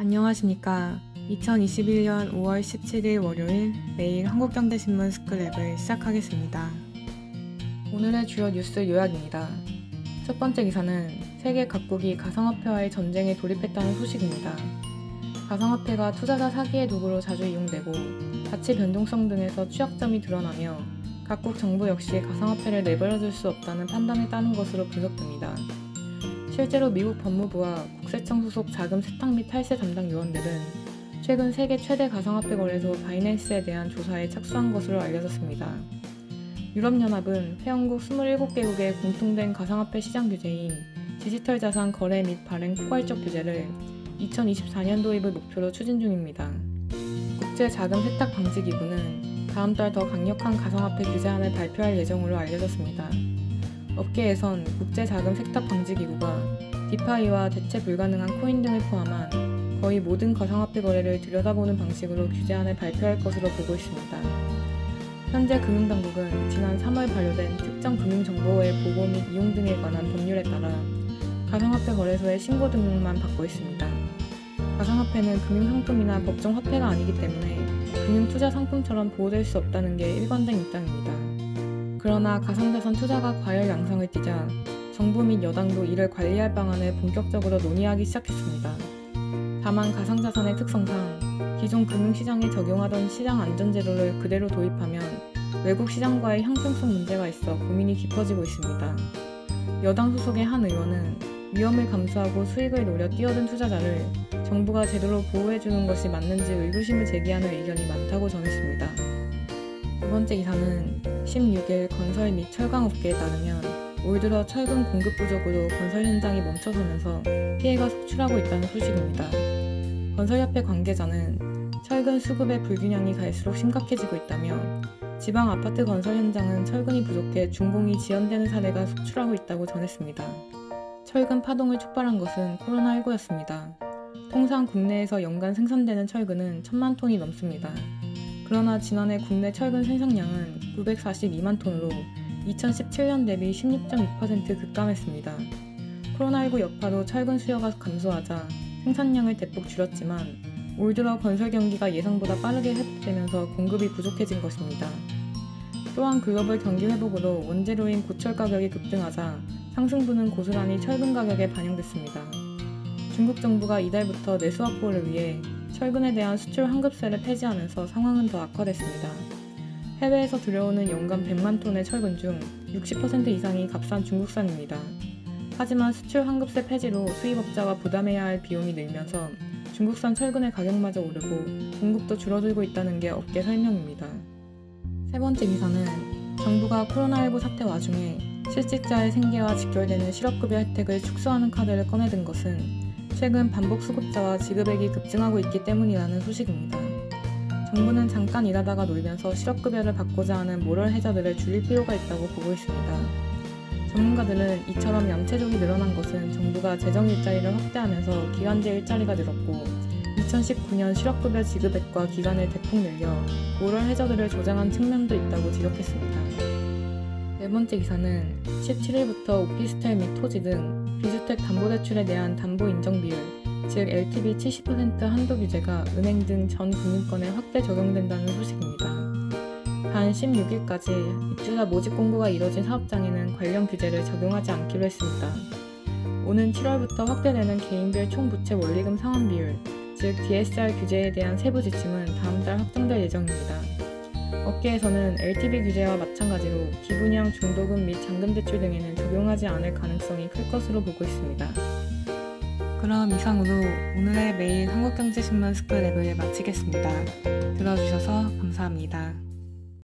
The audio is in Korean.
안녕하십니까. 2021년 5월 17일 월요일 매일 한국경제신문 스크랩을 시작하겠습니다. 오늘의 주요 뉴스 요약입니다. 첫 번째 기사는 세계 각국이 가상화폐와의 전쟁에 돌입했다는 소식입니다. 가상화폐가 투자자 사기의 도구로 자주 이용되고 가치 변동성 등에서 취약점이 드러나며 각국 정부 역시 가상화폐를 내버려둘 수 없다는 판단에 따른 것으로 분석됩니다. 실제로 미국 법무부와 국세청 소속 자금 세탁 및 탈세 담당 요원들은 최근 세계 최대 가상화폐 거래소 바이낸스에 대한 조사에 착수한 것으로 알려졌습니다. 유럽연합은 회원국 27개국의 공통된 가상화폐 시장 규제인 디지털 자산 거래 및 발행 포괄적 규제를 2024년 도입을 목표로 추진 중입니다. 국제자금세탁방지기구는 다음 달 더 강력한 가상화폐 규제안을 발표할 예정으로 알려졌습니다. 업계에선 국제자금세탁방지기구가 디파이와 대체 불가능한 코인 등을 포함한 거의 모든 가상화폐 거래를 들여다보는 방식으로 규제안을 발표할 것으로 보고 있습니다. 현재 금융당국은 지난 3월 발효된 특정 금융정보의 보고 및 이용 등에 관한 법률에 따라 가상화폐 거래소의 신고 등록만 받고 있습니다. 가상화폐는 금융상품이나 법정 화폐가 아니기 때문에 금융투자상품처럼 보호될 수 없다는 게 일관된 입장입니다. 그러나 가상자산 투자가 과열 양상을 띠자 정부 및 여당도 이를 관리할 방안을 본격적으로 논의하기 시작했습니다. 다만 가상자산의 특성상 기존 금융시장에 적용하던 시장 안전제도를 그대로 도입하면 외국 시장과의 형평성 문제가 있어 고민이 깊어지고 있습니다. 여당 소속의 한 의원은 위험을 감수하고 수익을 노려 뛰어든 투자자를 정부가 제대로 보호해주는 것이 맞는지 의구심을 제기하는 의견이 많다고 전했습니다. 두 번째 기사는 16일 건설 및 철강업계에 따르면 올 들어 철근 공급 부족으로 건설 현장이 멈춰서면서 피해가 속출하고 있다는 소식입니다. 건설협회 관계자는 철근 수급의 불균형이 갈수록 심각해지고 있다며 지방 아파트 건설 현장은 철근이 부족해 준공이 지연되는 사례가 속출하고 있다고 전했습니다. 철근 파동을 촉발한 것은 코로나19였습니다. 통상 국내에서 연간 생산되는 철근은 1000만 톤이 넘습니다. 그러나 지난해 국내 철근 생산량은 942만 톤으로 2017년 대비 16.2% 급감했습니다. 코로나19 여파로 철근 수요가 감소하자 생산량을 대폭 줄였지만 올 들어 건설 경기가 예상보다 빠르게 회복되면서 공급이 부족해진 것입니다. 또한 글로벌 경기 회복으로 원재료인 고철 가격이 급등하자 상승분은 고스란히 철근 가격에 반영됐습니다. 중국 정부가 이달부터 내수 확보를 위해 철근에 대한 수출 환급세를 폐지하면서 상황은 더 악화됐습니다. 해외에서 들여오는 연간 100만 톤의 철근 중 60% 이상이 값싼 중국산입니다. 하지만 수출 환급세 폐지로 수입업자가 부담해야 할 비용이 늘면서 중국산 철근의 가격마저 오르고 공급도 줄어들고 있다는 게 업계 설명입니다. 세 번째 기사는 정부가 코로나19 사태 와중에 실직자의 생계와 직결되는 실업급여 혜택을 축소하는 카드를 꺼내든 것은 최근 반복 수급자와 지급액이 급증하고 있기 때문이라는 소식입니다. 정부는 잠깐 일하다가 놀면서 실업급여를 받고자 하는 모럴 해저들을 줄일 필요가 있다고 보고 있습니다. 전문가들은 이처럼 얌체족이 늘어난 것은 정부가 재정 일자리를 확대하면서 기간제 일자리가 늘었고 2019년 실업급여 지급액과 기간을 대폭 늘려 모럴 해저들을 조장한 측면도 있다고 지적했습니다. 네 번째 기사는 17일부터 오피스텔 및 토지 등 비주택 담보대출에 대한 담보 인정 비율, 즉 LTV 70% 한도 규제가 은행 등 전 금융권에 확대 적용된다는 소식입니다. 단 16일까지 입주자 모집 공고가 이뤄진 사업장에는 관련 규제를 적용하지 않기로 했습니다. 오는 7월부터 확대되는 개인별 총부채 원리금 상환 비율, 즉 DSR 규제에 대한 세부 지침은 다음 달 확정될 예정입니다. 업계에서는 LTV 규제와 마찬가지로 기분양 중도금 및 잔금대출 등에는 적용하지 않을 가능성이 클 것으로 보고 있습니다. 그럼 이상으로 오늘의 매일 한국경제신문 스크랩을 마치겠습니다. 들어주셔서 감사합니다.